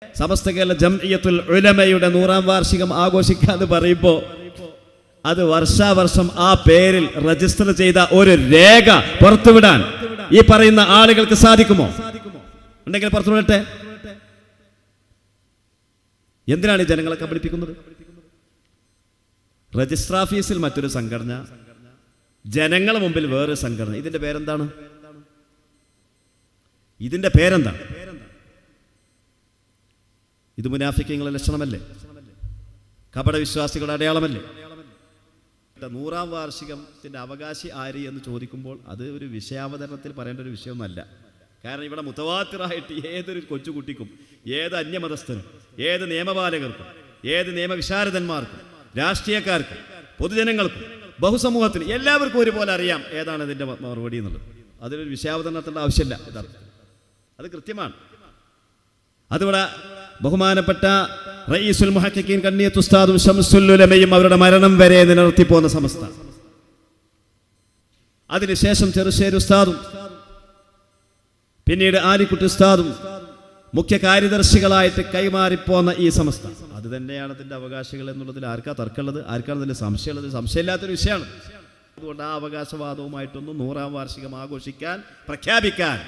സമസ്ത കേരള ജംഇയ്യത്തുൽ ഉലമയുടെ 100ാം വാർഷികം ആഘോഷിക്കാന്ന് പറയുമ്പോൾ അത് വർഷാവർഷം ആ പേരിൽ രജിസ്റ്റർ ചെയ്ത ഒരു രേഖ പുറത്തുവിടാൻ ഈ പറയുന്ന ആളുകൾക്ക് സാധിക്കുമോ? ഉണ്ടെങ്കിൽ പുറത്തുവിടട്ടെ. എന്തിനാണ് ഈ ജനങ്ങളെ കബളിപ്പിക്കുന്നത്? രജിസ്റ്റർ ഓഫീസിൽ മറ്റൊരു സംഘടന, ജനങ്ങളുടെ മുമ്പിൽ വേറൊരു സംഘടന. ഇതിന്റെ പേരെന്താണ്? ഇതിന്റെ പേരെന്താണ്? ഇത് മുനാഫിക്കീങ്ങളുടെ ലക്ഷണമല്ലേ? കപടവിശ്വാസികളുടെ അടയാളമല്ലേ? 100ാം വാർഷികത്തിന്റെ അവകാശി ആര് എന്ന് ചോദിക്കുമ്പോൾ അത് ഒരു വിഷയാവതരണത്തിൽ പറയേണ്ട ഒരു വിഷയമൊന്നുമല്ല. കാരണം ഇവിടെ മുതവാത്തിറായിട്ട് ഏതൊരു കൊച്ചുകുട്ടിക്കും, ഏത് അന്യമതസ്ഥനും, ഏത് നിയമപാലകർക്കും, ഏത് നിയമവിശാരദന്മാർക്കും, രാഷ്ട്രീയക്കാർക്കും, പൊതുജനങ്ങൾക്കും, ബഹുസമൂഹത്തിന് എല്ലാവർക്കും ഒരുപോലെ അറിയാം ഏതാണ് ഇതിന്റെ മറുപടി എന്നുള്ളത്. അതിലൊരു വിഷയാവതരണത്തിന്റെ ആവശ്യമില്ല. അത് കൃത്യമാണ്. അതിവിടെ ബഹുമാനപ്പെട്ട റഈസുൽ മുഹഖഖീൻ കണ്ണിയത്ത് ഉസ്താദും ശംസുൽ ഉലമയും അവരുടെ മരണം വരെ നിലനിർത്തി പോകുന്ന സമസ്ത, അതിനുശേഷം ചെറുശ്ശേരി ഉസ്താദും പിന്നീട് ആലിക്കുട്ടി ഉസ്താദും മുഖ്യ കാര്യദർശികളായിട്ട് കൈമാറിപ്പോന്ന ഈ സമസ്ത, അത് തന്നെയാണ് അതിന്റെ അവകാശികൾ എന്നുള്ളതിൽ ആർക്കാ തർക്കമുള്ളത്? ആർക്കാണ് അതിന്റെ സംശയമുള്ളത്? സംശയമില്ലാത്തൊരു വിഷയമാണ്. അതുകൊണ്ട് ആ അവകാശവാദവുമായിട്ടൊന്നും 100ാം വാർഷികം ആഘോഷിക്കാൻ, പ്രഖ്യാപിക്കാൻ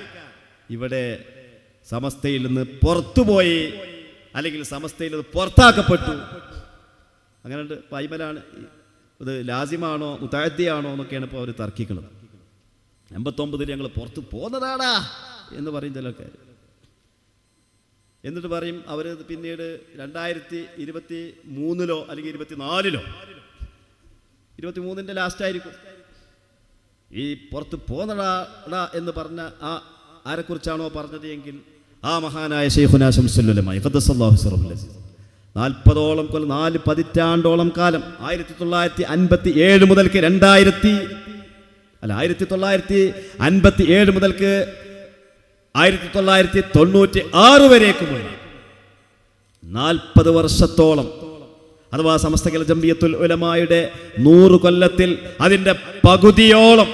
ഇവിടെ സമസ്തയിൽ നിന്ന് പുറത്തുപോയി, അല്ലെങ്കിൽ സമസ്തയിൽ നിന്ന് പുറത്താക്കപ്പെട്ടു, അങ്ങനെ പൈമലാണ്. ഇത് ലാസിമാണോ മുതഅദ്ദിയാണോ എന്നൊക്കെയാണ് ഇപ്പോൾ അവർ തർക്കിക്കുന്നത്. 89 ഞങ്ങൾ പുറത്ത് പോന്നതാടാ എന്ന് പറയും ചിലർക്ക്. എന്നിട്ട് പറയും അവർ പിന്നീട് 2023 അല്ലെങ്കിൽ 24 23ന്റെ ലാസ്റ്റ് ആയിരിക്കും ഈ പുറത്ത് പോന്നടാ എന്ന് പറഞ്ഞ ആ ആരെക്കുറിച്ചാണോ പറഞ്ഞത് എങ്കിൽ ആ മഹാനായ ശൈഖുനാ ശംസുൽ ഉലമ ഖദ്ദസല്ലാഹു സിറഹുൽ അസീസ് 40ഓളം കൊല്ലം, 4 പതിറ്റാണ്ടോളം കാലം 1957 മുതൽക്ക് 1957 മുതൽക്ക് 1996 വരേക്കുമുള്ള 40 വർഷത്തോളം, അഥവാ സമസ്ത കേരള ജംഇയ്യത്തുൽ ഉലമായുടെ 100 കൊല്ലത്തിൽ അതിന്റെ പകുതിയോളം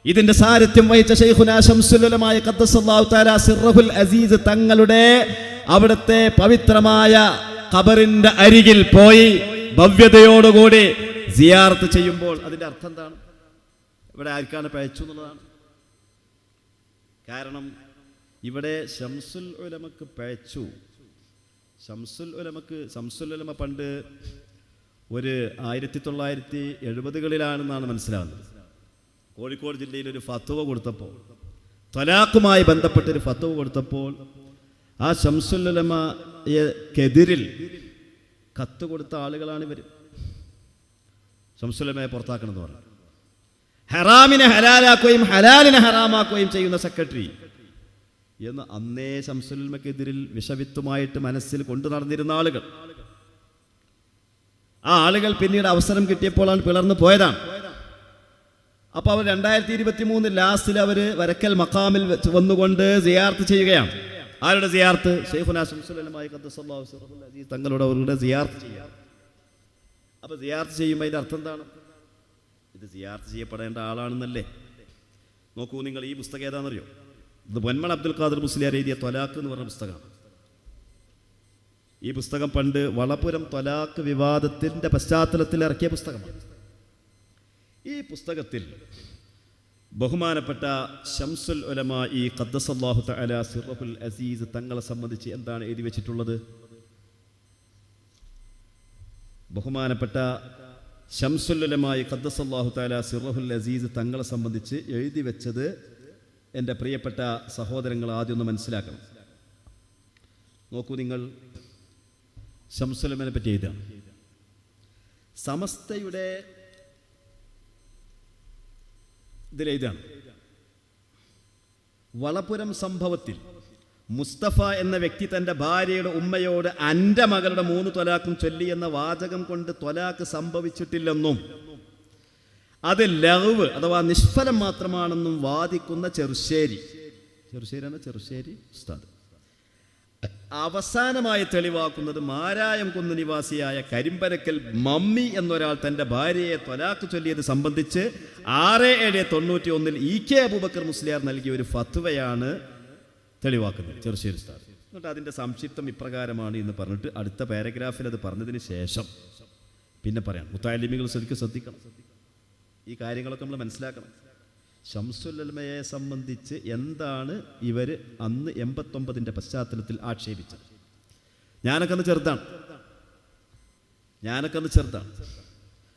ഇതിന്റെ സാരഥ്യം വഹിച്ച ശൈഖുനാ ശംസുൽ ഉലമ ഖദ്ദസല്ലാഹു തആല സിറഹുൽ അസീസ് തങ്ങളുടെ അവിടുത്തെ പവിത്രമായ ഖബറിന്റെ അരികിൽ പോയി ഭവ്യതയോടുകൂടി സിയാറത്ത് ചെയ്യുമ്പോൾ അതിന്റെ അർത്ഥം എന്താണ്? ഇവിടെ ആർക്കാണ് പഴച്ചു എന്നുള്ളതാണ്. കാരണം ഇവിടെ ശംസുൽ ഉലമക്ക് പഴച്ചു. ശംസുൽ ഉലമ പണ്ട് ഒരു 1970കളിലാണെന്നാണ് മനസ്സിലാവുന്നത്. കോഴിക്കോട് ജില്ലയിൽ ഒരു ഫത്വ കൊടുത്തപ്പോൾ, ത്വലാഖുമായി ബന്ധപ്പെട്ടൊരു ഫത്വ കൊടുത്തപ്പോൾ, ആ ശംസുൽ ഉലമയെതിരിൽ കത്ത് കൊടുത്ത ആളുകളാണ് ഇവർ. ശംസുൽ ഉലമയെ പുറത്താക്കണമെന്ന് പറഞ്ഞു. ഹറാമിനെ ഹലാലാക്കുകയും ഹലാലിനെ ഹറാമാക്കുകയും ചെയ്യുന്ന സെക്രട്ടറി എന്ന് അന്നേ ശംസുൽ ഉലമക്കെതിരിൽ വിഷവിത്തുമായിട്ട് മനസ്സിൽ കൊണ്ടു നടന്നിരുന്ന ആളുകൾ. ആ ആളുകൾ പിന്നീട് അവസരം കിട്ടിയപ്പോഴാണ് പിളർന്നു പോയതാണ്. അപ്പോൾ അവർ 2023 ലാസ്റ്റിൽ അവർ വരക്കൽ മഖാമിൽ വന്നുകൊണ്ട് സിയാർത്ത് ചെയ്യുകയാണ്. ആരുടെ സിയാർത്ത്? ശൈഖുനാ ശംസുൽ ഉലമ ഖദ്ദസല്ലാഹു സിറഹുൽ അസീസ് തങ്ങളുടെ അവരുടെ സിയാർത്ത് ചെയ്യാം. അപ്പോൾ സിയാർത്ത് ചെയ്യുമ്പോൾ അതിൻ്റെ അർത്ഥം എന്താണ്? ഇത് സിയാർത്ത് ചെയ്യപ്പെടേണ്ട ആളാണെന്നല്ലേ? നോക്കൂ നിങ്ങൾ, ഈ പുസ്തകം ഏതാണെന്നറിയോ? ഇത് പൊന്മള അബ്ദുൽ ഖാദർ മുസ്ലിയാർ എഴുതിയ ത്വലാഖ് എന്ന് പറഞ്ഞ പുസ്തകമാണ്. ഈ പുസ്തകം പണ്ട് വളപുരം ത്വലാഖ് വിവാദത്തിൻ്റെ പശ്ചാത്തലത്തിൽ ഇറക്കിയ പുസ്തകമാണ്. ഈ പുസ്തകത്തിൽ ബഹുമാനപ്പെട്ട ശംസുൽ ഉലമ ഖദ്ദസല്ലാഹു തആല സിറഹുൽ അസീസ് തങ്ങളെ സംബന്ധിച്ച് എന്താണ് എഴുതി വെച്ചിട്ടുള്ളത്? ബഹുമാനപ്പെട്ട ശംസുൽ ഉലമ ഖദ്ദസല്ലാഹു തആല സിറഹുൽ അസീസ് തങ്ങളെ സംബന്ധിച്ച് എഴുതി വെച്ചത് എൻ്റെ പ്രിയപ്പെട്ട സഹോദരങ്ങൾ ആദ്യം ഒന്ന് മനസ്സിലാക്കണം. നോക്കൂ നിങ്ങൾ, ശംസുൽ ഉലമയെ പറ്റി എഴുതാണ്. സമസ്തയുടെ ഇതിലെഴുതാണ്, വളപുരം സംഭവത്തിൽ മുസ്തഫ എന്ന വ്യക്തി തൻ്റെ ഭാര്യയുടെ ഉമ്മയോട് എൻ്റെ മകളുടെ 3 ത്വലാഖും ചൊല്ലി എന്ന വാചകം കൊണ്ട് ത്വലാഖ് സംഭവിച്ചിട്ടില്ലെന്നും അത് ലഗ്വ് അഥവാ നിഷ്ഫലം മാത്രമാണെന്നും വാദിക്കുന്ന ചെറുശ്ശേരി ഉസ്താദ് അവസാനമായി തെളിവാക്കുന്നത് മാരായം കുന്ന് നിവാസിയായ കരിമ്പരക്കൽ മമ്മി എന്നൊരാൾ തൻ്റെ ഭാര്യയെ ത്വലാഖ് ചൊല്ലിയത് സംബന്ധിച്ച് 6/7/91 ഇ കെ അബൂബക്കർ മുസ്ലിയാർ നൽകിയ ഒരു ഫത്വയാണ് തെളിവാക്കുന്നത് ചെറുശ്ശേരി ഉസ്താദ്. എന്നിട്ട് അതിൻ്റെ സംക്ഷിപ്തം ഇപ്രകാരമാണ് എന്ന് പറഞ്ഞിട്ട് അടുത്ത പാരഗ്രാഫിൽ അത് പറഞ്ഞതിന് ശേഷം പിന്നെ പറയാം. മുത്തഅല്ലിമീങ്ങൾ ശരിക്കും ശ്രദ്ധിക്കണം, ഈ കാര്യങ്ങളൊക്കെ നമ്മൾ മനസ്സിലാക്കണം. ശംസുൽ ഉലമയെ സംബന്ധിച്ച് എന്താണ് ഇവർ അന്ന് 89-ൻ്റെ പശ്ചാത്തലത്തിൽ ആക്ഷേപിച്ചത്? ഞാനൊക്കെ അന്ന് ചെറുതാണ്.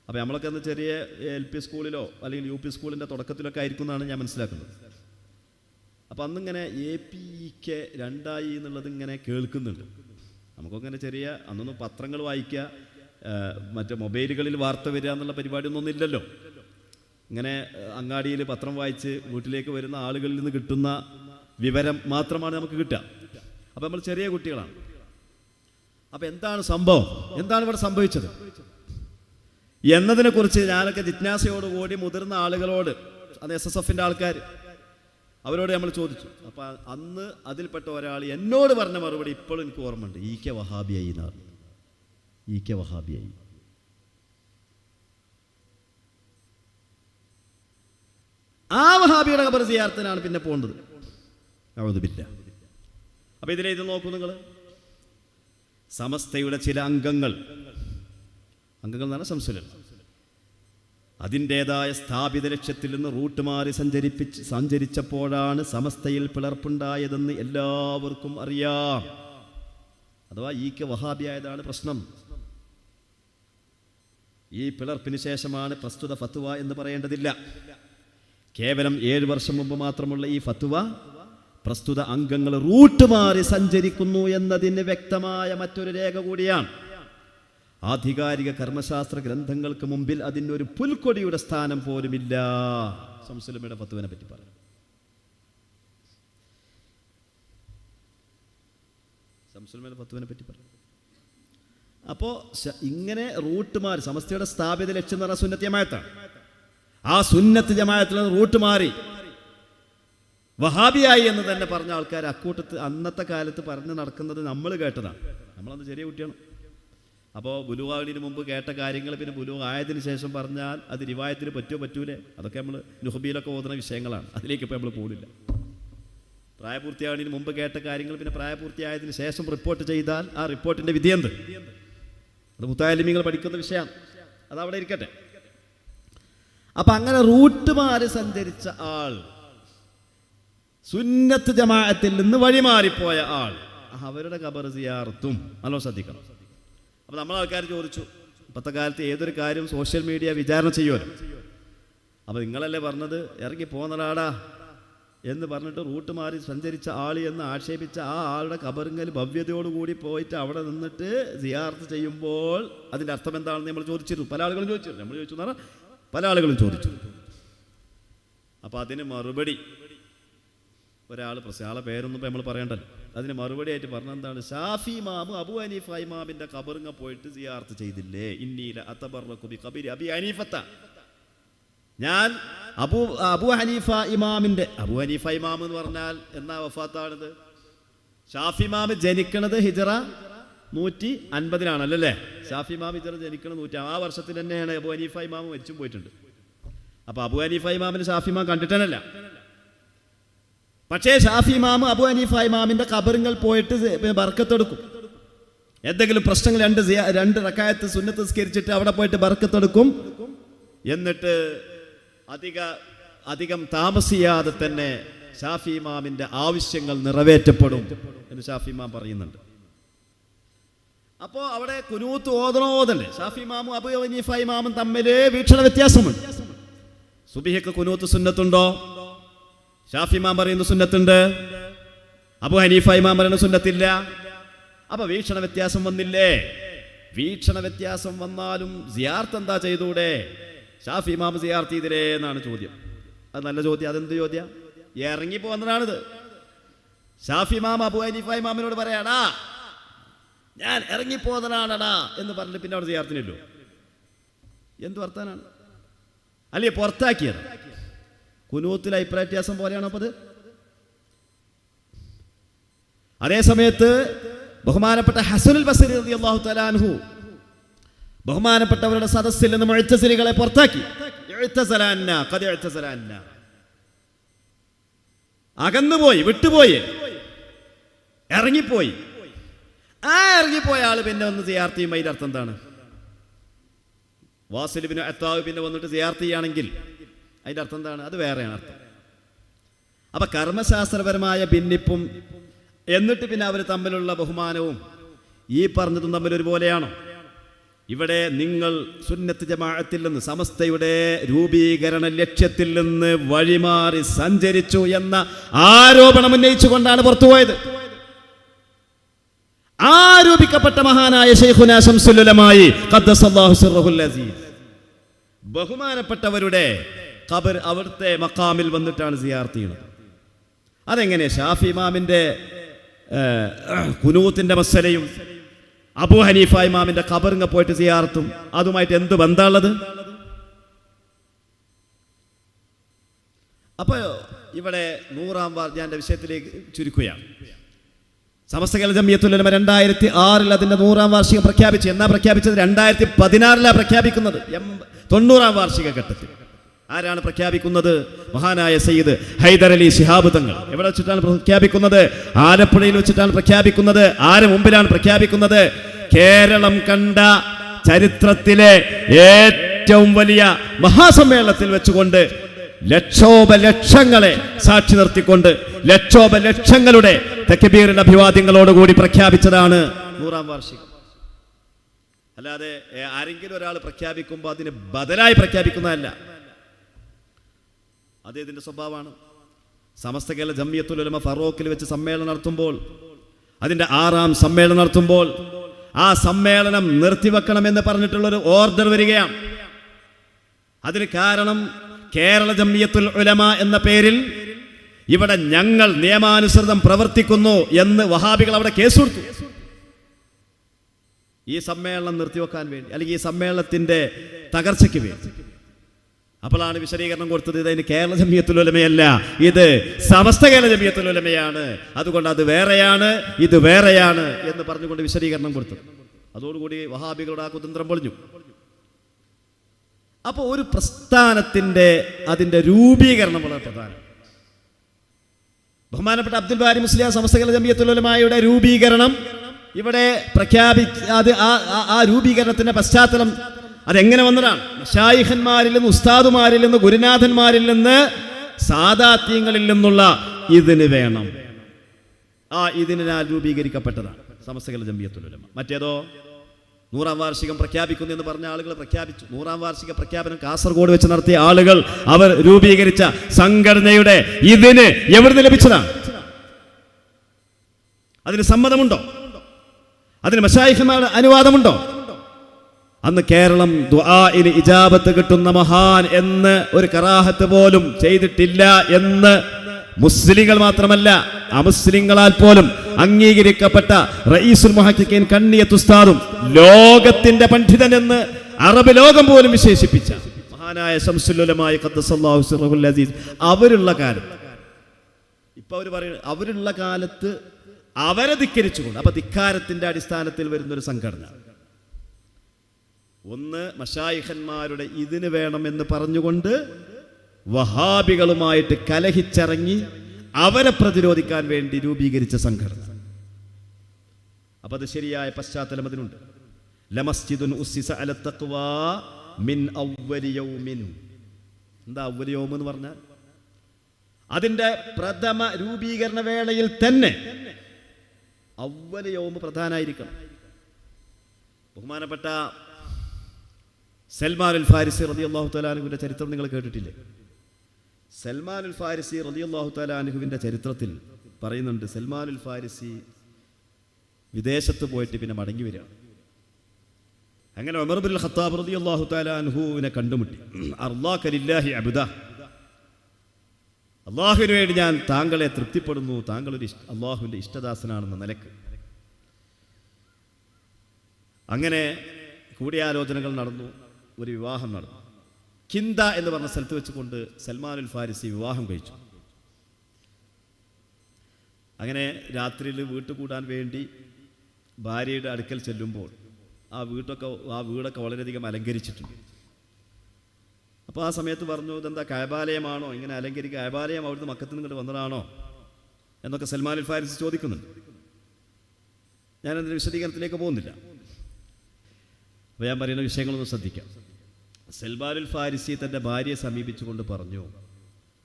അപ്പോൾ നമ്മളൊക്കെ അന്ന് ചെറിയ LP സ്കൂളിലോ അല്ലെങ്കിൽ UP സ്കൂളിൻ്റെ തുടക്കത്തിലൊക്കെ ആയിരിക്കും എന്നാണ് ഞാൻ മനസ്സിലാക്കുന്നത്. അപ്പോൾ അന്നിങ്ങനെ APK 2 എന്നുള്ളത് ഇങ്ങനെ കേൾക്കുന്നുണ്ട്. നമുക്കൊക്കെ ചെറിയ അന്നൊന്നും പത്രങ്ങൾ വായിക്കുക, മറ്റേ മൊബൈലുകളിൽ വാർത്ത വരിക എന്നുള്ള പരിപാടിയൊന്നും ഇല്ലല്ലോ. ഇങ്ങനെ അങ്ങാടിയിൽ പത്രം വായിച്ച് വീട്ടിലേക്ക് വരുന്ന ആളുകളിൽ നിന്ന് കിട്ടുന്ന വിവരം മാത്രമാണ് നമുക്ക് കിട്ടുക. അപ്പോൾ നമ്മൾ ചെറിയ കുട്ടികളാണ്. അപ്പോൾ എന്താണ് സംഭവം, എന്താണ് ഇവിടെ സംഭവിച്ചത് എന്നതിനെക്കുറിച്ച് ഞാനൊക്കെ ജിജ്ഞാസയോടുകൂടി മുതിർന്ന ആളുകളോട്, അത് SSFൻ്റെ ആൾക്കാർ, അവരോട് നമ്മൾ ചോദിച്ചു. അപ്പോൾ അന്ന് അതിൽപ്പെട്ട ഒരാൾ എന്നോട് പറഞ്ഞ മറുപടി ഇപ്പോഴും എനിക്ക് ഓർമ്മയുണ്ട്. EK വഹാബിയായി എന്നാണ്. EK വഹാബിയായി. ആ വഹാബിയുടെ ഖബർ സിയാറത്തിനാണ് പിന്നെ പോകേണ്ടത്. അഊദു ബില്ലാഹ്. അപ്പോൾ ഇതിലെ ഇത് നോക്കൂ നിങ്ങൾ. സമസ്തയുടെ ചില അംഗങ്ങൾ എന്ന് പറഞ്ഞാൽ ശംസുൽ ഉലമ അതിൻ്റേതായ സ്ഥാപിത ലക്ഷ്യത്തിൽ നിന്ന് റൂട്ട് മാറി സഞ്ചരിച്ചപ്പോഴാണ് സമസ്തയിൽ പിളർപ്പുണ്ടായതെന്ന് എല്ലാവർക്കും അറിയാം. അഥവാ EK വഹാബിയായതാണ് പ്രശ്നം. ഈ പിളർപ്പിന് ശേഷമാണ് പ്രസ്തുത ഫത്വ എന്ന് പറയേണ്ടതില്ല. കേവലം 7 വർഷം മുമ്പ് മാത്രമുള്ള ഈ ഫത്വ പ്രസ്തുത അംഗങ്ങൾ റൂട്ട് മാറി സഞ്ചരിക്കുന്നു എന്നതിന് വ്യക്തമായ മറ്റൊരു രേഖ കൂടിയാണ്. ആധികാരിക കർമ്മശാസ്ത്ര ഗ്രന്ഥങ്ങൾക്ക് മുമ്പിൽ അതിനൊരു പുൽക്കൊടിയുടെ സ്ഥാനം പോലുമില്ല. ശംസുൽ ഉലമയുടെ ഫത്വനെ പറ്റി പറയാം. അപ്പോൾ ഇങ്ങനെ റൂട്ട് മാറി സമസ്തയുടെ സ്ഥാപിത ലക്ഷ്യം എന്ന് പറഞ്ഞാൽ സുന്നത്ത് ജമാഅത്താണ്. ആ സുന്നത്ത് ജമാഅത്തിൽ റൂട്ട് മാറി വഹാബിയായി എന്ന് തന്നെ പറഞ്ഞ ആൾക്കാർ അക്കൂട്ടത്ത് അന്നത്തെ കാലത്ത് പറഞ്ഞ് നടക്കുന്നത് നമ്മൾ കേട്ടതാണ്. നമ്മളന്ന് ചെറിയ കുട്ടിയാണ്. അപ്പോൾ ബുലൂഗാവിന് മുമ്പ് കേട്ട കാര്യങ്ങൾ പിന്നെ ബുലൂഗ് ആയതിനു ശേഷം പറഞ്ഞാൽ അത് റിവായത്തിന് പറ്റൂലേ? അതൊക്കെ നമ്മൾ നുഹബിയിലൊക്കെ ഓതുന്ന വിഷയങ്ങളാണ്. അതിലേക്ക് ഇപ്പോൾ നമ്മൾ പോകില്ല. പ്രായപൂർത്തിയാവുന്നതിന് മുമ്പ് കേട്ട കാര്യങ്ങൾ പിന്നെ പ്രായപൂർത്തിയായതിനു ശേഷം റിപ്പോർട്ട് ചെയ്താൽ ആ റിപ്പോർട്ടിൻ്റെ വിധി എന്ത്? അത് മുത്തഅല്ലിമീങ്ങൾ പഠിക്കുന്ന വിഷയമാണ്. അതവിടെ ഇരിക്കട്ടെ. അപ്പം അങ്ങനെ റൂട്ട് മാറി സഞ്ചരിച്ച ആൾ, സുന്നത്ത് ജമാഅത്തിൽ നിന്ന് വഴിമാറിപ്പോയ ആൾ, അവരുടെ ഖബർ സിയാറത്തും നല്ല ശ്രദ്ധിക്കണം. അപ്പോൾ നമ്മളാൾക്കാർ ചോദിച്ചു, ഇപ്പോഴത്തെ കാലത്ത് ഏതൊരു കാര്യം സോഷ്യൽ മീഡിയ വിചാരണ ചെയ്യുമല്ലോ. അപ്പോൾ നിങ്ങളല്ലേ പറഞ്ഞത് ഇറങ്ങി പോന്നടാടാ എന്ന് പറഞ്ഞിട്ട് റൂട്ട് മാറി സഞ്ചരിച്ച ആൾ എന്ന് ആക്ഷേപിച്ച ആ ആളുടെ ഖബറിങ്കൽ ഭവ്യതയോടുകൂടി പോയിട്ട് അവിടെ നിന്നിട്ട് സിയാറത്ത് ചെയ്യുമ്പോൾ അതിൻ്റെ അർത്ഥം എന്താണെന്ന് നമ്മൾ ചോദിച്ചിരുന്നു. പല ആളുകളും ചോദിച്ചു. നമ്മൾ ചോദിച്ചു എന്ന് പറഞ്ഞാൽ പല ആളുകളും ചോദിച്ചു. അപ്പോൾ അതിന് മറുപടി ഒരാൾ ആളെ പേരൊന്നും ഇപ്പോൾ നമ്മൾ പറയണ്ടല്ലോ. അതിന് മറുപടി ആയിട്ട് പറഞ്ഞെന്താണ്? ഷാഫി ഇമാമും അബു ഹനീഫ ഇമാമിൻ്റെ ഖബറിങ്ങ പോയിട്ട് സിയാറത്ത് ചെയ്തില്ലേ? ഇന്നീല അതബറകു ബി ഖബരി അബി ഹനീഫത്ത, ഞാൻ അബു ഹനീഫ ഇമാം എന്ന് പറഞ്ഞാൽ എന്നാ വഫാത്താണിത്? ഷാഫി ഇമാം ജനിക്കണത് ഹിജറ 150-ലാണല്ലേ? ഷാഫി ഇമാം ഹിജറ ജനിക്കണത് 100. ആ വർഷത്തിൽ തന്നെയാണ് അബു ഹനീഫ ഇമാം മരിച്ചും പോയിട്ടുണ്ട്. അപ്പോൾ അബു ഹനീഫ ഇമാമിന് ഷാഫി ഇമാം കണ്ടിട്ടനല്ല. പക്ഷേ ഷാഫി ഇമാം അബു ഹനീഫ ഇമാമിൻ്റെ ഖബറിങ്ങൾ പോയിട്ട് ബർക്കത്തെടുക്കും. എന്തെങ്കിലും പ്രശ്നങ്ങൾ 2 റക്അത്ത് സുന്നത്ത് നിസ്കരിച്ചിട്ട് അവിടെ പോയിട്ട് ബർക്കത്തെടുക്കും. എന്നിട്ട് അധികം താമസിയാതെ തന്നെ ഷാഫി ഇമാമിൻ്റെ ആവശ്യങ്ങൾ നിറവേറ്റപ്പെടും എന്ന് ഷാഫി ഇമാം പറയുന്നുണ്ട്. അപ്പോൾ അവിടെ കുനൂത്ത് ഓതണോതല്ലേ? ഷാഫി ഇമാമും അബു ഹനീഫ ഇമാമും തമ്മിൽ വീക്ഷണ വ്യത്യാസമുണ്ട്. സുബഹിക്ക് കുനൂത്ത് സുന്നത്തുണ്ടോ? ഷാഫി ഇമാം പറയുന്ന സുന്നത്തുണ്ട്, അബു ഹനീഫ ഇമാം പറയുന്ന സുന്നത്തില്ല. അപ്പോൾ വീക്ഷണ വ്യത്യാസം വന്നില്ലേ? വീക്ഷണ വ്യത്യാസം വന്നാലും സിയാർത്ത് എന്താ ചെയ്തൂടെ? ഷാഫി ഇമാം സിയാർത്ത് ചെയ്തില്ലേ എന്നാണ് ചോദ്യം. അത് നല്ല ചോദ്യം. അതെന്ത് ചോദ്യം? ഇറങ്ങി പോകുന്നതാണിത്. ഷാഫി ഇമാം അബു ഹനീഫ ഇമാമിനോട് പറയാടാ ഞാൻ ഇറങ്ങിപ്പോന്നതാണടാ എന്ന് പറഞ്ഞിട്ട് പിന്നെ അവിടെ സിയാർത്തിനല്ലോ. എന്ത് വർത്താനാണ്? അല്ലേ പുറത്താക്കിയത്? കുനൂത്തിൽ അഭിപ്രായ വ്യത്യാസം പോലെയാണോ അപ്പോൾ അത്? അതേ സമയത്ത് ബഹുമാനപ്പെട്ട ഹസനുൽ ബസരി റളിയല്ലാഹു തആല അൻഹു ബഹുമാനപ്പെട്ടവരുടെ സദസ്സിൽ നിന്ന് മുഅ്തസിലികളെ പുറത്താക്കി. അകന്നുപോയി, വിട്ടുപോയി. ഇറങ്ങിപ്പോയി. ആ ഇറങ്ങിപ്പോയ ആൾ പിന്നെ ഒന്ന് സിയാർത്ത് ചെയ്യുമ്പോൾ അതിൻ്റെ അർത്ഥം എന്താണ്? വാസിൽ ബിൻ അത്താവ് പിന്നെ വന്നിട്ട് സിയാർത്ത് ചെയ്യുകയാണെങ്കിൽ അതിൻ്റെ അർത്ഥം എന്താണ്? അത് വേറെയാണ് അർത്ഥം. അപ്പം കർമ്മശാസ്ത്രപരമായ ഭിന്നിപ്പും എന്നിട്ട് പിന്നെ അവർ തമ്മിലുള്ള ബഹുമാനവും ഈ പറഞ്ഞതും തമ്മിൽ ഒരുപോലെയാണോ? ഇവിടെ നിങ്ങൾ സുന്നത്ത് ജമാഅത്തിൽ നിന്ന്, സമസ്തയുടെ രൂപീകരണ ലക്ഷ്യത്തിൽ നിന്ന് വഴിമാറി സഞ്ചരിച്ചു എന്ന ആരോപണം ഉന്നയിച്ചുകൊണ്ടാണ് പുറത്തുപോയത്. ആരോപിക്കപ്പെട്ട മഹാനായ ശൈഖുനാ ശംസുൽ ഉലമായി ഖദ്ദസല്ലാഹു സിർറഹുൽ അസീസ് ബഹുമാനപ്പെട്ടവരുടെ ഖബർ അവിടുത്തെ മഖാമിൽ വന്നിട്ടാണ് സിയാറത്ത് ചെയ്യുന്നത്. അതെങ്ങനെ? ഷാഫി ഇമാമിന്റെ ഖുനൂത്തിന്റെ മസലയും അബൂ ഹനീഫ ഇമാമിന്റെ ഖബറിങ്ങ പോയിട്ട് സിയാറത്തും അതുമായിട്ട് എന്ത് ബന്ധമുള്ളത്? അപ്പോൾ ഇവിടെ 100-ാം ഞാൻ വിഷയത്തിലേക്ക് ചുരുക്കുകയാണ്. സമസ്ത കേരള ജംഇയ്യത്തുൽ ഉലമ 2006 അതിന്റെ 100-ാം വാർഷികം പ്രഖ്യാപിച്ചു. എന്നാ പ്രഖ്യാപിച്ചത്? 2016 പ്രഖ്യാപിക്കുന്നത്, 90-ാം വാർഷിക ഘട്ടത്തിൽ. ആരാണ് പ്രഖ്യാപിക്കുന്നത്? മഹാനായ സയ്യിദ് ഹൈദർ അലി ശിഹാബ് തങ്ങൾ. എവിടെ വെച്ചിട്ടാണ് പ്രഖ്യാപിക്കുന്നത്? ആലപ്പുഴയിൽ വെച്ചിട്ടാണ് പ്രഖ്യാപിക്കുന്നത്. ആര് മുമ്പിലാണ് പ്രഖ്യാപിക്കുന്നത്? കേരളം കണ്ട ചരിത്രത്തിലെ ഏറ്റവും വലിയ മഹാസമ്മേളനത്തിൽ വെച്ചുകൊണ്ട് ലക്ഷോപലക്ഷങ്ങളെ സാക്ഷി നിർത്തിക്കൊണ്ട് ലക്ഷോപലക്ഷങ്ങളുടെ തക്ബീറിന്റെ അഭിവാദ്യങ്ങളോടുകൂടി പ്രഖ്യാപിച്ചതാണ് 100-ാം വാർഷികം. അല്ലാതെ ആരെങ്കിലും ഒരാൾ പ്രഖ്യാപിക്കുമ്പോൾ അതിന് ബദലായി പ്രഖ്യാപിക്കുന്നതല്ല. അത് ഇതിന്റെ സ്വഭാവമാണ്. സമസ്ത കേരള ജംഇയ്യത്തുൽ ഉലമ ഫറോക്കിൽ വെച്ച് സമ്മേളനം നടത്തുമ്പോൾ, അതിന്റെ 6-ാം സമ്മേളനം നടത്തുമ്പോൾ ആ സമ്മേളനം നിർത്തിവെക്കണമെന്ന് പറഞ്ഞിട്ടുള്ളൊരു ഓർഡർ വരികയാണ്. അതിന് കാരണം കേരള ജംഇയ്യത്തുൽ ഉലമ എന്ന പേരിൽ ഇവിടെ ഞങ്ങൾ നിയമാനുസൃതം പ്രവർത്തിക്കുന്നു എന്ന് വഹാബികൾ അവിടെ കേസ് കൊടുത്തു. ഈ സമ്മേളനം നിർത്തിവെക്കാൻ വേണ്ടി, അല്ലെങ്കിൽ ഈ സമ്മേളനത്തിന്റെ തകർച്ചയ്ക്ക് വേണ്ടി. അപ്പോഴാണ് വിശദീകരണം കൊടുത്തത്, ഇതിന് കേരള ജംഇയ്യത്തുൽ ഉലമയല്ല, ഇത് സമസ്ത കേരള ജംഇയ്യത്തുൽ ഉലമയാണ്, അതുകൊണ്ട് അത് വേറെയാണ് ഇത് വേറെയാണ് എന്ന് പറഞ്ഞുകൊണ്ട് വിശദീകരണം കൊടുത്തത്. അതോടുകൂടി വഹാബികളുടെ ആ കുതന്ത്രം പൊളിഞ്ഞു. അപ്പോൾ ഒരു പ്രസ്ഥാനത്തിന്റെ അതിന്റെ രൂപീകരണം വളരെ പ്രധാനം. ബഹുമാനപ്പെട്ട അബ്ദുൽ ബാരി മുസ്ലിയാർ സമസ്ത കേരള ജംഇയ്യത്തുൽ ഉലമയുടെ രൂപീകരണം ഇവിടെ അത് ആ രൂപീകരണത്തിന്റെ പശ്ചാത്തലം അതെങ്ങനെ വന്നതാണ്? മശായിഖന്മാരിൽ നിന്ന്, ഉസ്താദുമാരിൽ നിന്ന്, ഗുരുനാഥന്മാരിൽ നിന്ന്, സാദാത്യങ്ങളിൽ നിന്നുള്ള ഇതിന് വേണം. ആ ഇതിനാൽ രൂപീകരിക്കപ്പെട്ടതാണ് സമസ്ത കേരള ജംഇയ്യത്തുൽ ഉലമ. മറ്റേതോ 100-ാം വാർഷികം പ്രഖ്യാപിക്കുന്നു എന്ന് പറഞ്ഞ ആളുകൾ പ്രഖ്യാപിച്ചു. 100-ാം വാർഷിക പ്രഖ്യാപനം കാസർഗോഡ് വെച്ച് നടത്തിയ ആളുകൾ അവർ രൂപീകരിച്ച സംഘടനയുടെ ഇതിന് എവിടുന്ന് ലഭിച്ചതാണ്? അതിന് സമ്മതമുണ്ടോ? അതിന് മശായിഖന്മാരുടെ അനുവാദമുണ്ടോ? അന്ന് കേരളം ദുആഇന് ഇജാബത്ത് കിട്ടുന്ന മഹാൻ എന്ന് ഒരു കറാഹത്ത് പോലും ചെയ്തിട്ടില്ല എന്ന് മുസ്ലിങ്ങൾ മാത്രമല്ല അമുസ്ലിങ്ങളാൽ പോലും അംഗീകരിക്കപ്പെട്ട റഈസുൽ മുഹഖിഖീൻ കണ്ണിയത്ത് ഉസ്താദും ലോകത്തിന്റെ പണ്ഡിതൻ എന്ന് അറബ് ലോകം പോലും വിശേഷിപ്പിച്ച മഹാനായ ശംസുൽ ഉലമായ ഖദ്ദസല്ലാഹു സിർറഹുൽ അസീസ് അവരുള്ള കാലത്ത്, ഇപ്പൊ അവർ പറയുന്നത് അവരുള്ള കാലത്ത് അവരെ ധിക്കരിച്ചുകൊണ്ട്, അപ്പൊ ധിക്കാരത്തിന്റെ അടിസ്ഥാനത്തിൽ വരുന്നൊരു സംഘടന. ഒന്ന് മശായിഖന്മാരുടെ ഇതിന് വേണമെന്ന് പറഞ്ഞുകൊണ്ട് വഹാബികളുമായിട്ട് കലഹിച്ചിറങ്ങി അവരെ പ്രതിരോധിക്കാൻ വേണ്ടി രൂപീകരിച്ച സംഘടന. അപ്പൊ അത് ശരിയായ പശ്ചാത്തലം അതിനുണ്ട്. ലമസ്ജിദുൻ ഉസ്സിസ അല തഖ്വാ മിൻ അവ്വലി യൗമിൻ. എന്താ അവ്വലി യൗം എന്ന് പറഞ്ഞാൽ? അതിന്റെ പ്രഥമ രൂപീകരണ വേളയിൽ തന്നെ അവ്വലി യൗം പ്രധാനമായിരിക്കണം. ബഹുമാനപ്പെട്ട സൽമാനുൽ ഫാരിസി റളിയല്ലാഹു തആല അൻഹുവിന്റെ ചരിത്രം നിങ്ങൾ കേട്ടിട്ടില്ലേ? സൽമാനുൽ ഫാരിസി റളിയല്ലാഹു തആല അൻഹുവിന്റെ ചരിത്രത്തിൽ പറയുന്നുണ്ട്, സൽമാനുൽ ഫാരിസി വിദേശത്ത് പോയിട്ട് പിന്നെ മടങ്ങി വരികയാണ്. അങ്ങനെ ഉമർ ഇബ്നുൽ ഖത്താബ് റളിയല്ലാഹു തആല അൻഹുവിനെ കണ്ടുമുട്ടി. അർളാക ലില്ലാഹി അബ്ദാ, അല്ലാഹുവിന് വേണ്ടി ഞാൻ താങ്കളെ തൃപ്തിപ്പെടുന്നു, താങ്കൾ ഒരു അല്ലാഹുവിന്റെ ഇഷ്ടദാസനാണെന്ന നിലക്ക്. അങ്ങനെ കൂടിയാലോചനകൾ നടന്നു, ഒരു വിവാഹം നടന്നു. കിന്ദ എന്ന് പറഞ്ഞ സ്ഥലത്ത് വെച്ചുകൊണ്ട് സൽമാനുൽ ഫാരിസി വിവാഹം കഴിച്ചു. അങ്ങനെ രാത്രിയിൽ വീട്ടുകൂടാൻ വേണ്ടി ഭാര്യയുടെ അടുക്കൽ ചെല്ലുമ്പോൾ ആ വീടൊക്കെ വളരെയധികം അലങ്കരിച്ചിട്ടുണ്ട്. അപ്പോൾ ആ സമയത്ത് പറഞ്ഞു, ഇതെന്താ കഅബാലയമാണോ ഇങ്ങനെ അലങ്കരിക്കുക? കഅബാലയം അവിടുന്ന് മക്കത്ത് നിന്ന് ഇങ്ങോട്ട് വന്നതാണോ എന്നൊക്കെ സൽമാനുൽ ഫാരിസി ചോദിക്കുന്നുണ്ട്. ഞാനതിൻ്റെ വിശദീകരണത്തിലേക്ക് പോകുന്നില്ല. അപ്പോൾ ഞാൻ പറയുന്ന വിഷയങ്ങളൊന്നും ശ്രദ്ധിക്കാം. സൽമാനുൽ ഫാരിസി തൻ്റെ ഭാര്യയെ സമീപിച്ചുകൊണ്ട് പറഞ്ഞു,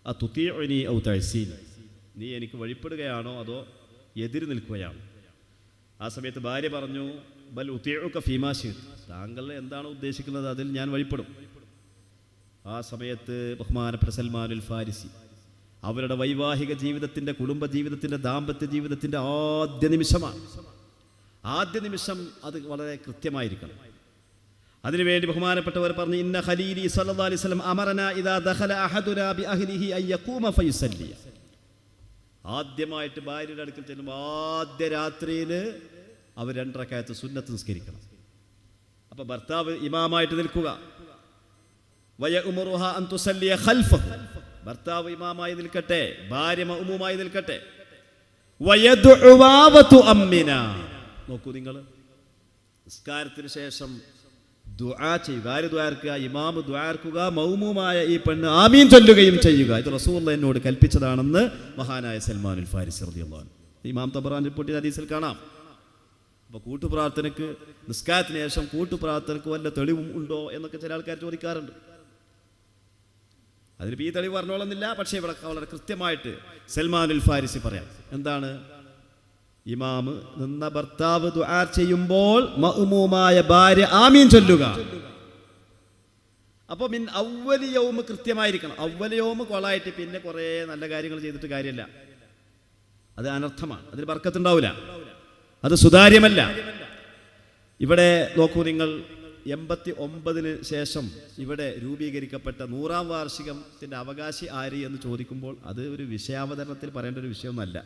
ആ തുതീഉനി ഔ തഅ്സീൻ, നീ എനിക്ക് വഴിപ്പെടുകയാണോ അതോ എതിര് നിൽക്കുകയാണോ? ആ സമയത്ത് ഭാര്യ പറഞ്ഞു, ബൽ ഉതീഉക ഫീമാ ശിഅ്ത, താങ്കൾ എന്താണ് ഉദ്ദേശിക്കുന്നത് അതിൽ ഞാൻ വഴിപ്പെടും. ആ സമയത്ത് ബഹുമാനപ്പെട്ട സൽമാനുൽ ഫാരിസി അവരുടെ വൈവാഹിക ജീവിതത്തിൻ്റെ, കുടുംബ ജീവിതത്തിൻ്റെ, ദാമ്പത്യ ജീവിതത്തിൻ്റെ ആദ്യ നിമിഷം അത് വളരെ കൃത്യമായിരിക്കണം. അതിനുവേണ്ടി ബഹുമാനപ്പെട്ടവർ പറഞ്ഞു, ഇന്ന ഖലീലി സ്വല്ലല്ലാഹു അലൈഹി വസല്ലം അമറനാ ഇദാ ദഖല അഹദുനാ ബി അഹ്ലിഹി അൻ യഖൂമ ഫയുസല്ലി. ആദ്യമായിട്ട് ഭാര്യയുടെ അടുക്കൽ ചെല്ലുമ്പോൾ ആദ്യ രാത്രിയിൽ അവർ 2 റക്അത്ത് സുന്നത്ത് നിസ്കരിക്കണം. അപ്പോൾ ഭർത്താവ് ഇമാമായിട്ട് നിൽക്കുക. വയഉമുറുഹ അൻ തുസല്ലിയ ഖൽഫഹു, ഭർത്താവ് ഇമാമായി നിൽക്കട്ടെ, ഭാര്യ മഅ്മൂമായി നിൽക്കട്ടെ. വയദ്ഉ വതു അമ്മിന, നോക്കൂ നിങ്ങൾ, നിസ്കാരത്തിന് ശേഷം ദുആ ചെയ്യുക. ആര് ദുആർക്കുക? ഇമാമ് ദുആർക്കുക, മൗമൂമായ ഈ പെണ്ണ് ആമീൻ ചൊല്ലുകയും ചെയ്യുക. ഇത് റസൂലുള്ളാഹി എന്നോട് കൽപ്പിച്ചതാണെന്ന് മഹാനായ സൽമാനുൽ ഫാരിസി റളിയല്ലാഹു അൻഹു ഇമാം തബറാനി റിപ്പോർട്ട് ചെയ്ത ഹദീസിൽ കാണാം. അപ്പോൾ കൂട്ടുപ്രാർത്ഥനയ്ക്ക്, നിസ്കാരത്തിന് ശേഷം കൂട്ടുപ്രാർത്ഥനയ്ക്ക് വല്ല തെളിവും ഉണ്ടോ എന്നൊക്കെ ചില ആൾക്കാർ ചോദിക്കാറുണ്ട്. അതിനിപ്പോൾ ഈ തെളിവ് പറഞ്ഞോളുന്നില്ല. പക്ഷേ ഇവിടെ വളരെ കൃത്യമായിട്ട് സൽമാനുൽ ഫാരിസി പറയാം. എന്താണ്? ഇമാമ് നിന്ന ഭർത്താവ് ദുആ ചെയ്യുമ്പോൾ മഅ്മൂമായ ഭാര്യ ആമീൻ ചൊല്ലുക. അപ്പോൾ മിൻ അവ്വലി യൗമ് കൃത്യമായിരിക്കണം. അവ്വലി യൗമ് കൊളായിട്ട് പിന്നെ കുറേ നല്ല കാര്യങ്ങൾ ചെയ്തിട്ട് കാര്യമില്ല, അത് അനർത്ഥമാണ്, അതിന് ബർക്കത്തുണ്ടാവില്ല, അത് സുതാര്യമല്ല. ഇവിടെ നോക്കൂ നിങ്ങൾ, 89 ശേഷം ഇവിടെ രൂപീകരിക്കപ്പെട്ട 100-ാം വാർഷികത്തിൻ്റെ അവകാശി ആര് എന്ന് ചോദിക്കുമ്പോൾ അത് ഒരു വിഷയാവതരണത്തിൽ പറയേണ്ട ഒരു വിഷയമൊന്നുമല്ല.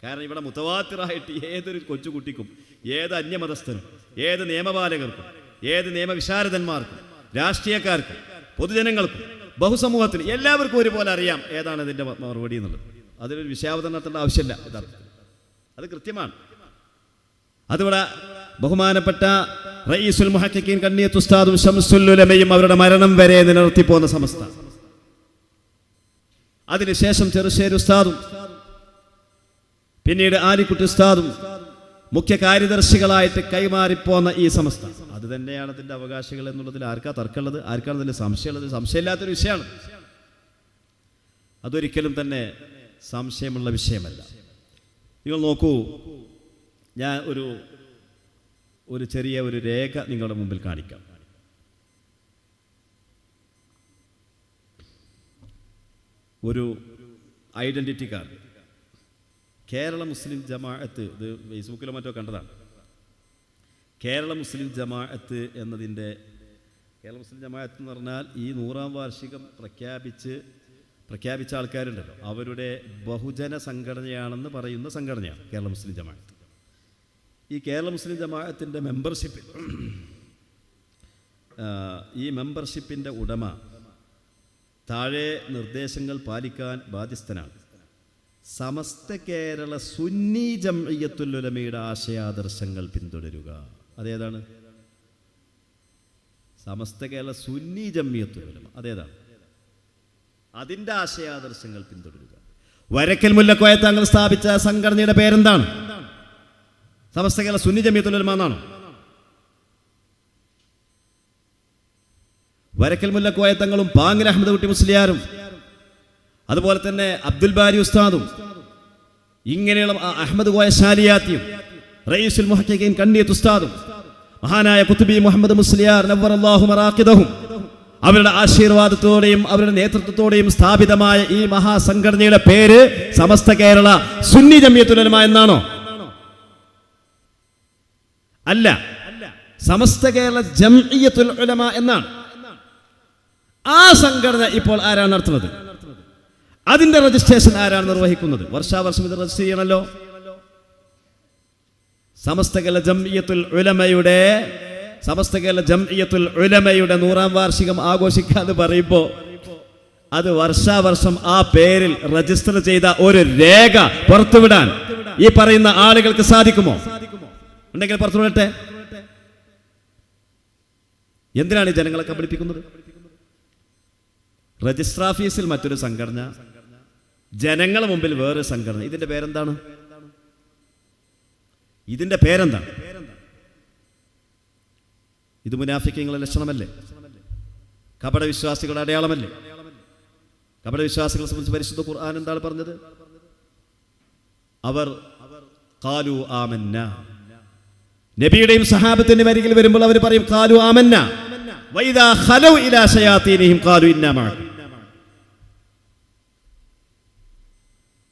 കാരണം ഇവിടെ മുതവാത്തിറായിട്ട് ഏതൊരു കൊച്ചുകുട്ടിക്കും, ഏത് അന്യമതസ്ഥനും, ഏത് നിയമപാലകർക്കും, ഏത് നിയമവിശാരദന്മാർക്കും, രാഷ്ട്രീയക്കാർക്കും, പൊതുജനങ്ങൾക്കും, ബഹുസമൂഹത്തിനും എല്ലാവർക്കും ഒരുപോലെ അറിയാം ഏതാണ് ഇതിൻ്റെ മറുപടി എന്നുള്ളത്. അതിലൊരു വിഷയാവതരണത്തിൻ്റെ ആവശ്യമില്ല. യഥാർത്ഥത്തിൽ അത് കൃത്യമാണ്. അതിവിടെ ബഹുമാനപ്പെട്ട റഈസുൽ മുഹഖഖീൻ കണ്ണിയത്ത് ഉസ്താദും ശംസുൽ ഉലമയും അവരുടെ മരണം വരെ നിലനിർത്തിപ്പോന്ന സമസ്ത, അതിനുശേഷം ചെറുശ്ശേരി ഉസ്താദും പിന്നീട് ആലിക്കുട്ടി ഉസ്താദും മുഖ്യ കാര്യദർശികളായിട്ട് കൈമാറിപ്പോന്ന ഈ സമസ്ത, അത് തന്നെയാണ് അതിൻ്റെ അവകാശികൾ എന്നുള്ളതിൽ ആർക്കാ തർക്കമുള്ളത്? ആർക്കാണ് അതിൽ സംശയമുള്ളത്? സംശയമില്ലാത്തൊരു വിഷയമാണ്. അതൊരിക്കലും തന്നെ സംശയമുള്ള വിഷയമല്ല. നിങ്ങൾ നോക്കൂ, ഞാൻ ഒരു ചെറിയ ഒരു രേഖ നിങ്ങളുടെ മുമ്പിൽ കാണിക്കാം. ഒരു ഐഡന്റിറ്റി കാർഡ്. കേരള മുസ്ലിം ജമാഅത്ത്, ഇത് ഫേസ്ബുക്കിലോ മറ്റോ കണ്ടതാണ്. കേരള മുസ്ലിം ജമാഅത്ത് എന്നതിൻ്റെ, കേരള മുസ്ലിം ജമാഅത്ത് എന്ന് പറഞ്ഞാൽ ഈ 100-ാം വാർഷികം പ്രഖ്യാപിച്ച ആൾക്കാരുണ്ടല്ലോ, അവരുടെ ബഹുജന സംഘടനയാണെന്ന് പറയുന്ന സംഘടനയാണ് കേരള മുസ്ലിം ജമാഅത്ത്. ഈ കേരള മുസ്ലിം ജമാഅത്തിൻ്റെ മെമ്പർഷിപ്പിൽ, ഈ മെമ്പർഷിപ്പിൻ്റെ ഉടമ താഴെ നിർദ്ദേശങ്ങൾ പാലിക്കാൻ ബാധ്യസ്ഥനാണ്. സമസ്ത കേരള സുന്നി ജംഇയ്യത്തുൽ ഉലമയുടെ ആശയാദർശങ്ങൾ പിന്തുടരുക. അതേതാണ്? സമസ്ത കേരള സുന്നി ജംഇയ്യത്തുൽ ഉലമ, അതേതാണ്? അതിൻ്റെ ആശയാദർശങ്ങൾ പിന്തുടരുക. വരക്കൽ മുല്ലക്കോയ തങ്ങൾ സ്ഥാപിച്ച സംഘടനയുടെ പേരെന്താണ്? സമസ്ത കേരള സുന്നി ജംഇയ്യത്തുൽ ഉലമ എന്നാണ്. വരക്കൽ മുല്ലക്കോയ തങ്ങളും പാങ്ങൽ അഹമ്മദ് കുട്ടി മുസ്ലിയാരും അതുപോലെ തന്നെ അബ്ദുൽ ബാരി ഉസ്താദും ഇങ്ങനെയുള്ള അഹമ്മദ് കോയ ശാലിയാത്തിയും റഈസുൽ മുഹഖഖീൻ കണ്ണിയത്ത് ഉസ്താദും മഹാനായ ഖുത്ബി മുഹമ്മദ് മുസ്ലിയാർ നവ്വറല്ലാഹു മറാഖിദഹും അവരുടെ ആശീർവാദത്തോടെയും അവരുടെ നേതൃത്വത്തോടെയും സ്ഥാപിതമായ ഈ മഹാസംഘടനയുടെ പേര് സമസ്ത കേരള സുന്നി ജംഇയ്യത്തുൽ ഉലമ എന്നാണോ? അല്ല, സമസ്ത കേരള ജംഇയ്യത്തുൽ ഉലമ എന്നാണ്. ആ സംഘടന ഇപ്പോൾ ആരാണ് നടത്തുന്നത്? അതിന്റെ രജിസ്ട്രേഷൻ ആരാണ് നിർവഹിക്കുന്നത്? വർഷാവർഷം ഇത് രജിസ്റ്റർ ചെയ്യണമല്ലോ. സമസ്ത കേരള ജംഇയ്യത്തുൽ ഉലമയുടെ 100-ാം വാർഷികം ആഘോഷിക്കാന്ന് പറയുമ്പോൾ അത് വർഷാവർഷം ആ പേരിൽ രജിസ്റ്റർ ചെയ്ത ഒരു രേഖ പുറത്തുവിടാൻ ഈ പറയുന്ന ആളുകൾക്ക് സാധിക്കുമോ? ഉണ്ടെങ്കിൽ പുറത്തുവിടട്ടെ. എന്തിനാണ് ഈ ജനങ്ങളെ കബളിപ്പിക്കുന്നത്? രജിസ്റ്റർ ഓഫീസിൽ മറ്റൊരു സംഘടന, ജനങ്ങളുടെ മുമ്പിൽ വേറെ സംഘടന. ഇതിന്റെ പേരെന്താണ്? ഇതിൻ്റെ പേരെന്താണ്? ഇത് മുനാഫിക്കീങ്ങളുടെ ലക്ഷണമല്ലേ? കപട വിശ്വാസികളുടെ അടയാളമല്ലേ? കപട വിശ്വാസികളെ സംബന്ധിച്ച് പരിശുദ്ധ ഖുർആൻ എന്താണ് പറഞ്ഞത്? അവർ ഖാലു ആമന്ന, നബിയുടെയും സഹാബത്തിന്റെ വരികിൽ വരുമ്പോൾ അവർ പറയും ഖാലു ആമന്ന വഇദാ ഖലൗ ഇലാ ശയാതീനിഹിം ഖാലു ഇന്നാ മഅക്കും.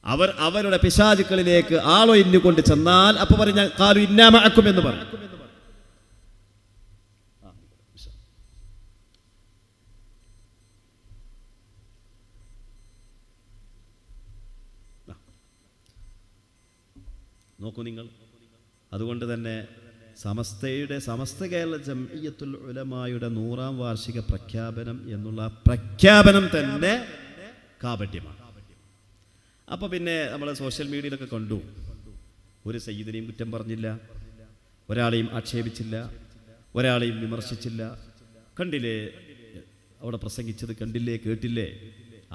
അവർ അവരുടെ പിശാചുക്കളിലേക്ക് ആളൊഴിഞ്ഞു കൊണ്ട് ചെന്നാൽ അപ്പൊ പറഞ്ഞ ഖാലു ഇന്നാ മഅക്കും എന്ന് പറയും. നോക്കൂ നിങ്ങൾ. അതുകൊണ്ട് തന്നെ സമസ്ത കേരള ജംഇയ്യത്തുൽ ഉലമായുടെ 100ാം വാർഷിക പ്രഖ്യാപനം എന്നുള്ള പ്രഖ്യാപനം തന്നെ കാപട്യമാണ്. അപ്പോൾ പിന്നെ നമ്മൾ സോഷ്യൽ മീഡിയയിലൊക്കെ കണ്ടു, ഒരു സയ്യിദിനെയും കുറ്റം പറഞ്ഞില്ല, ഒരാളെയും ആക്ഷേപിച്ചില്ല, ഒരാളെയും വിമർശിച്ചില്ല. കണ്ടില്ലേ അവിടെ പ്രസംഗിച്ചത്? കണ്ടില്ലേ, കേട്ടില്ലേ?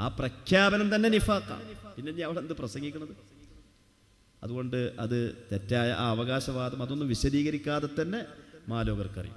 ആ പ്രഖ്യാപനം തന്നെ നിഫാഖാണ്. പിന്നെ അവിടെ എന്ത് പ്രസംഗിക്കണത്? അതുകൊണ്ട് അത് തെറ്റായ ആ അവകാശവാദം അതൊന്നും വിശദീകരിക്കാതെ തന്നെ മാലോകർക്കറിയാം.